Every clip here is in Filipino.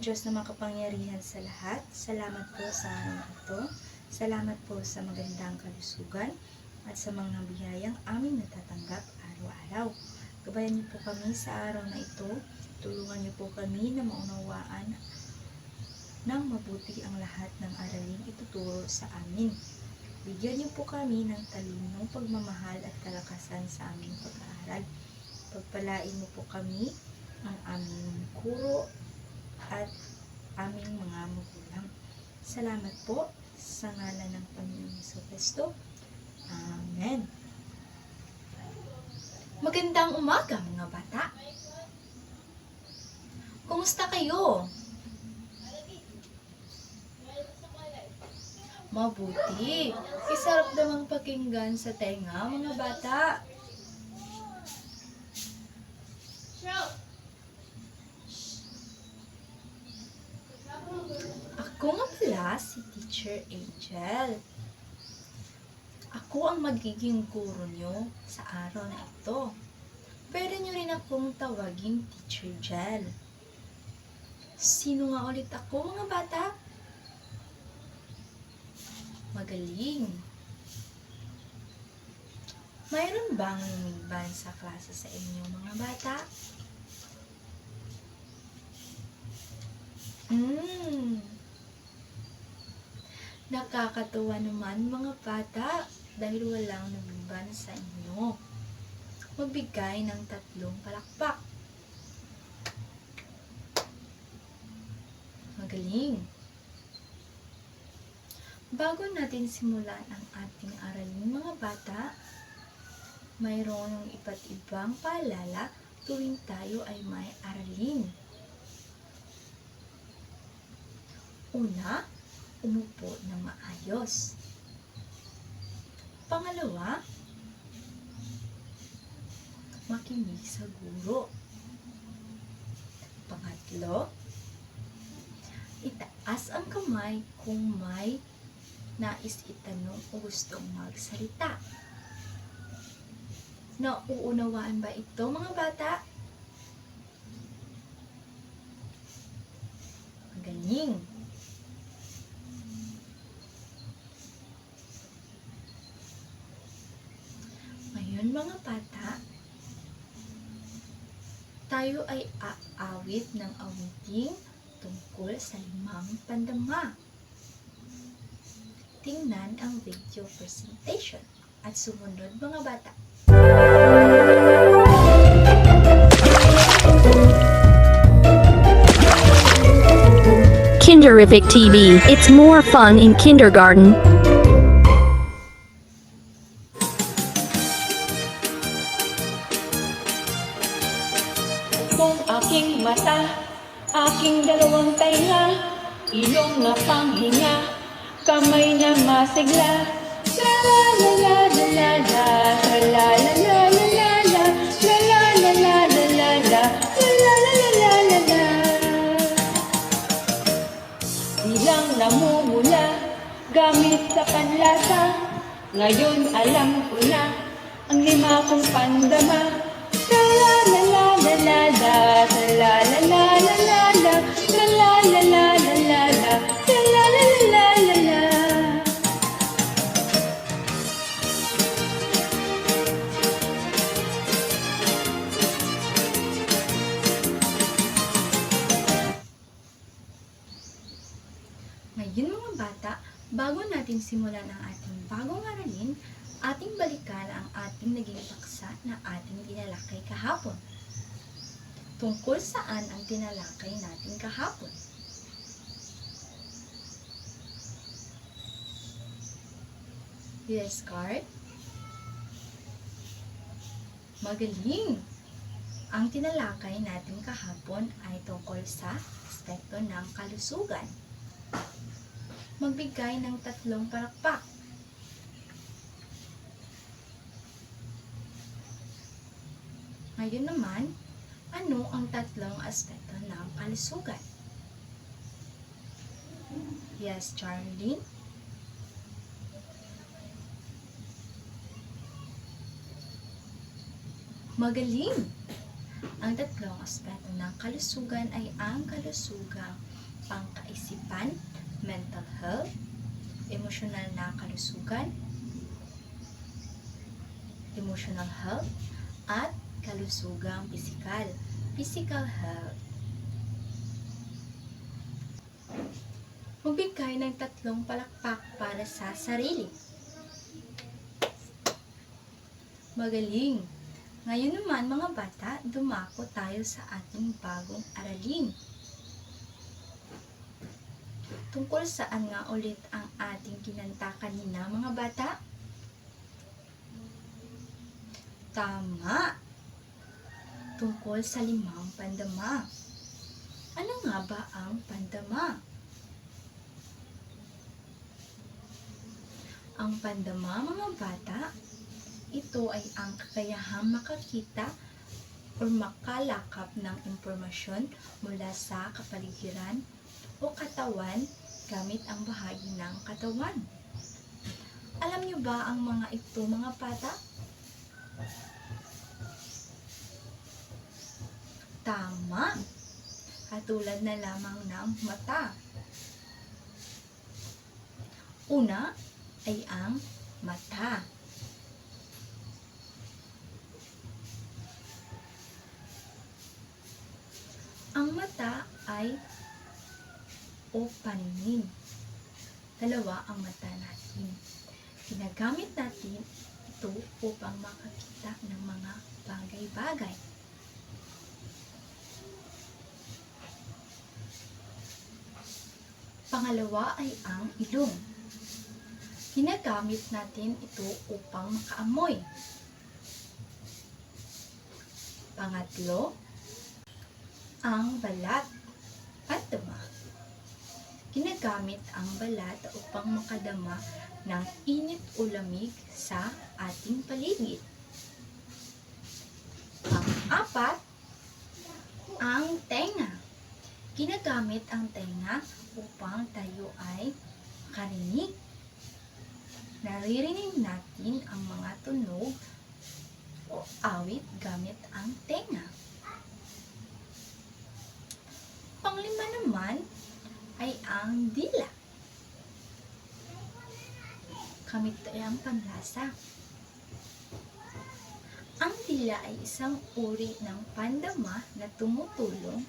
pong Diyos na makapangyarihan sa lahat, salamat po sa araw na ito. Salamat po sa magandang kalusugan at sa mga biyayang aming natatanggap araw-araw. Gabayan niyo po kami sa araw na ito. Tulungan niyo po kami na maunawaan ng mabuti ang lahat ng araling ituturo sa amin. Bigyan niyo po kami ng talinong pagmamahal at kalakasan sa aming pag-aaral. Pagpalain mo po kami ang aming guro at aming mga magulang. Salamat po sa ngalan ng Panginoong Jesucristo. Amen. Magandang umaga mga bata. Kumusta kayo? Mabuti. Isarap namang pakinggan sa tenga mga bata. Ako nga pala si Teacher Angel. Ako ang magiging guro nyo sa araw na ito. Pwede nyo rin akong tawagin Teacher Jel. Sino nga ulit ako mga bata? Magaling. Mayroon bang lumiban sa klase sa inyo mga bata? Nakakatuwa naman mga bata dahil walang lumiban sa inyo. Magbigay ng 3 palakpak. Magaling. Bago natin simulan ang ating aralin mga bata, mayroong iba't ibang paalala tuwing tayo ay may aralin. Una, umupo ng maayos. Pangalawa, makinig sa guro. Pangatlo, itaas ang kamay kung may nais itanong o gustong magsalita. Nauunawaan ba ito mga bata? Magaling! Ngayon mga bata, tayo ay aawit ng awiting tungkol sa 5 pandama. Tingnan ang video presentation at sumunod mga bata. Kinderific TV. It's more fun in kindergarten. Kung aking mata, aking dalawang tainga, ilong na panghinga, kamay na masigla. La la la la la la la, la la la la la la, la la la la la la la, la la la la la la. Bilang namumula, gamit sa panlasa, ngayon alam ko na ang 5 kong pandama. La la la la la la la, la la la la la la, la la la la la la la, la la la la la la. Ngayon mga bata, bago natin simulan ang ating bagong aralin, ating balikan ang ating naging paksa na ating tinalakay kahapon. Tungkol saan ang tinalakay natin kahapon? Yes, Card? Magaling! Ang tinalakay natin kahapon ay tungkol sa aspekto ng kalusugan. Magbigay ng 3 palakpak. Ngayon naman, ano ang 3 aspeto ng kalusugan? Yes, Charlene? Magaling! Ang 3 aspeto ng kalusugan ay ang kalusugang pangkaisipan, mental health, emosyonal na kalusugan, emotional health, at kalusugang pisikal, physical health. Magbigay ng 3 palakpak para sa sarili. Magaling! Ngayon naman mga bata, dumako tayo sa ating bagong aralin. Tungkol saan nga ulit ang ating kinanta kanina mga bata? Tama! Tungkol sa 5 pandama. Ano nga ba ang pandama? Ang pandama mga bata, ito ay ang kakayahang makakita o makalakap ng impormasyon mula sa kapaligiran o katawan gamit ang bahagi ng katawan. Alam niyo ba ang mga ito mga bata? Tama! Katulad na lamang ng mata. Una ay ang mata. Ang mata ay o paningin. 2 ang mata natin. Ginagamit natin ito upang makakita ng mga bagay-bagay. Pangalawa ay ang ilong. Ginagamit natin ito upang makaamoy. Pangatlo, ang balat at dama. Ginagamit ang balat upang makadama ng init o lamig sa ating paligid. Pang-4, ang tenga. Ginagamit ang tenga upang tayo ay makarinig. Naririnig natin ang mga tunog o awit gamit ang tenga. Pang-5 naman ay ang dila. Gamit ay ang panlasa. Ang dila ay isang uri ng pandama na tumutulong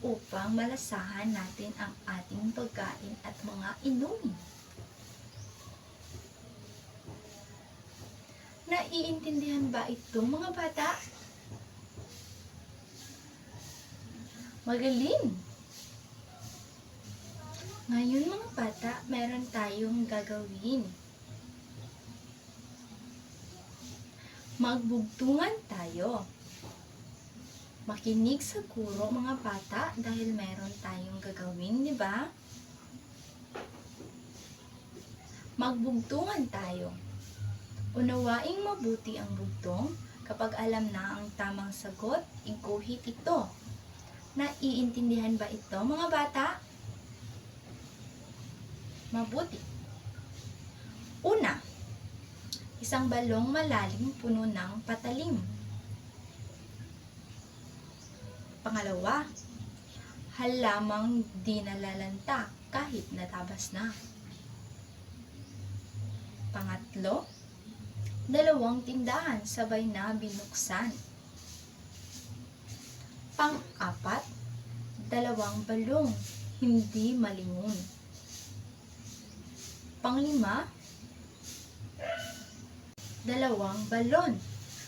upang malasahan natin ang ating pagkain at mga inumin. Naiintindihan ba ito mga bata? Magaling! Ngayon mga bata, meron tayong gagawin. Magbugtungan tayo. Makinig sa guro mga bata dahil meron tayong gagawin, di ba? Magbugtungan tayo. Unawaing mabuti ang bugtong. Kapag alam na ang tamang sagot, iguhit ito. Naiintindihan ba ito mga bata? Mabuti. Una, isang balong malalim puno ng patalim. Pangalawa, halamang di nalalanta kahit natabas na. Pangatlo, 2 tindahan sabay na binuksan. Pang-4, 2 balong hindi malingon. Pang-5, 2 balon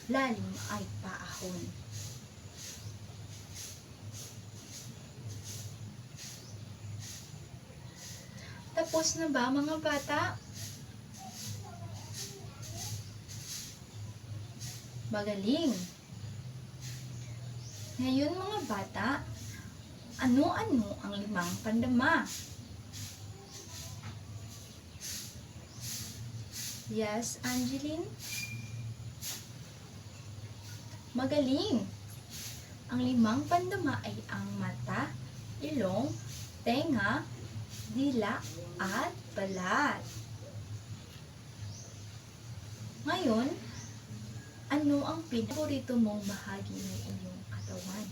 lalim ay paahon. Tapos na ba mga bata? Magaling! Ngayon mga bata, ano-ano ang 5 pandama? Yes, Angeline? Magaling! Ang 5 pandama ay ang mata, ilong, tenga, dila, at balat. Ngayon, ano ang paborito mong bahagi ng iyong katawan?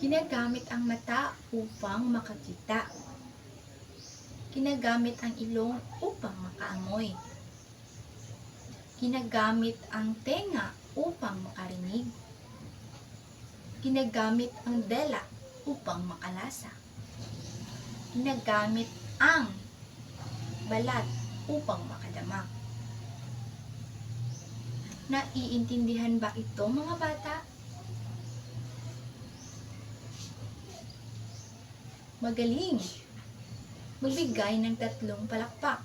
Ginagamit ang mata upang makakita. Ginagamit ang ilong upang makaamoy. Ginagamit ang tenga upang makarinig. Ginagamit ang dila upang makalasa. Ginagamit ang balat upang makadama. Naiintindihan ba ito, mga bata? Magaling! Magbigay ng 3 palakpak.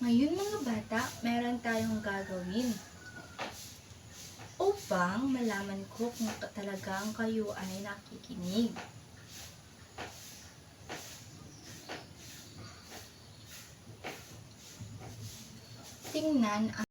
Ngayon, mga bata, meron tayong gagawin upang malaman ko kung talagang kayo ay nakikinig. Tingnan ang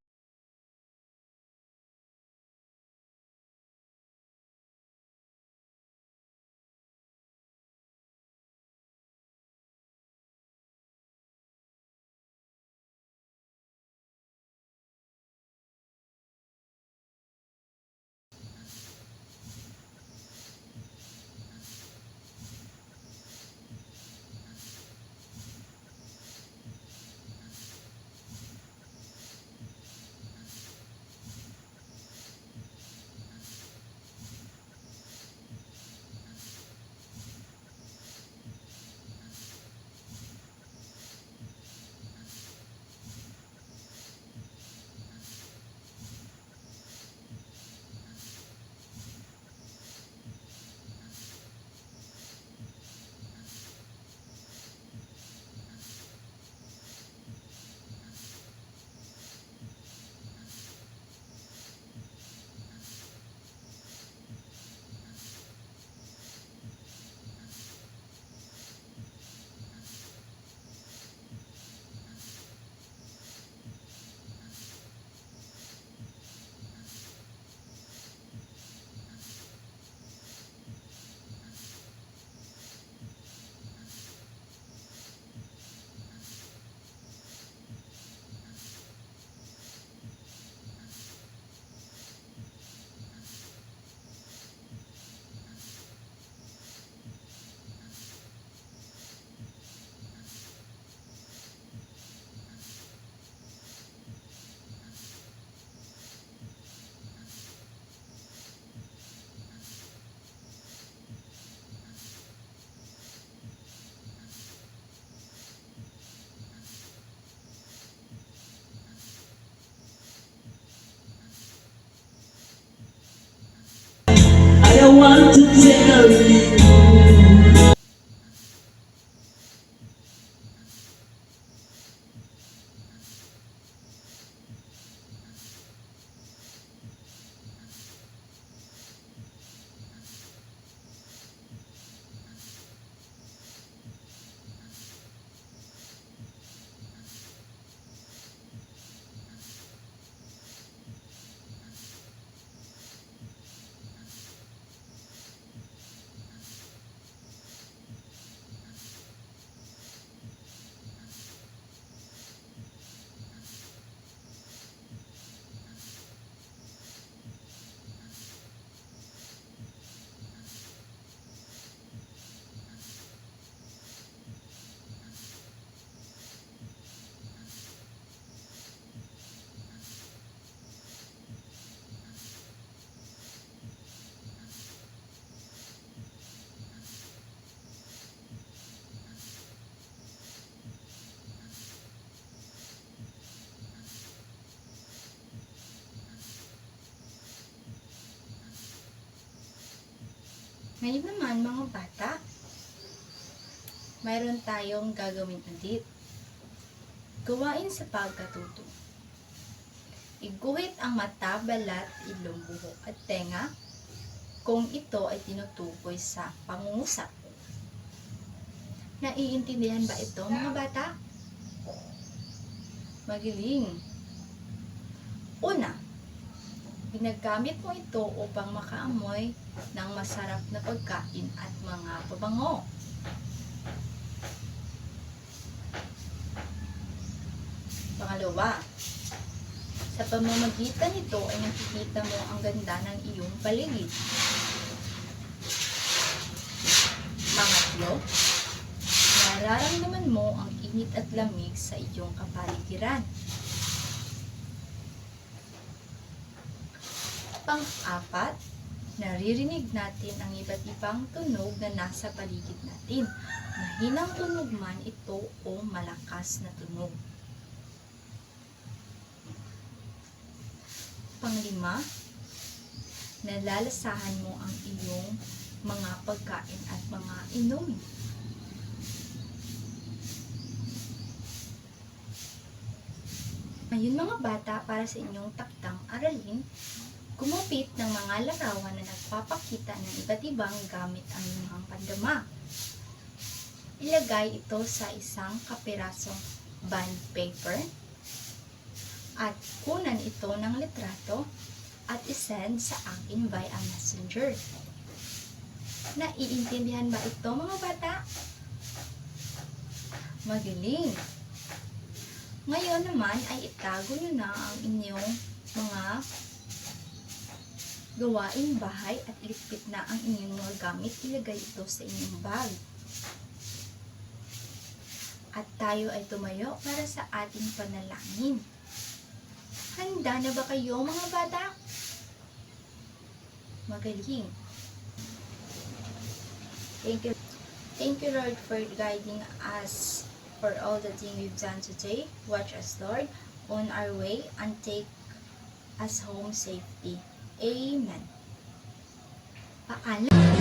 I want to tell you. Ngayon naman, mga bata, mayroon tayong gagawin ulit. Gawain sa pagkatuto. Iguhit ang mata, balat, ilong, buhok at tenga kung ito ay tinutukoy sa pangungusap. Naiintindihan ba ito, mga bata? Magaling! Una, ginagamit mo ito upang makaamoy ng masarap na pagkain at mga pabango. Pangalawa, Sa pamamagitan nito ay nakikita mo ang ganda ng iyong paligid. Pangatlo, nararamdaman mo ang init at lamig sa iyong kapaligiran. Pang-apat, naririnig natin ang iba't ibang tunog na nasa paligid natin. Mahinang tunog man ito o malakas na tunog. Panglima, nalalasahan mo ang iyong mga pagkain at mga inumin. Ngayon mga bata, para sa inyong taktang aralin, gumupit ng mga larawan na nagpapakita ng iba't ibang gamit ang iyong pandama. Ilagay ito sa isang kapirasong bond paper at kunan ito ng litrato at isend sa akin via messenger. Naiintindihan ba ito mga bata? Magaling! Ngayon naman ay itago nyo na ang inyong mga gawaing bahay at iligpit na ang inyong mga gamit. Ilagay ito sa inyong bag. At tayo ay tumayo para sa ating panalangin. Handa na ba kayo mga bata? Magaling. Thank you Lord for guiding us for all the things we've done today. Watch us Lord on our way and take us home safely. Amen. Paalam.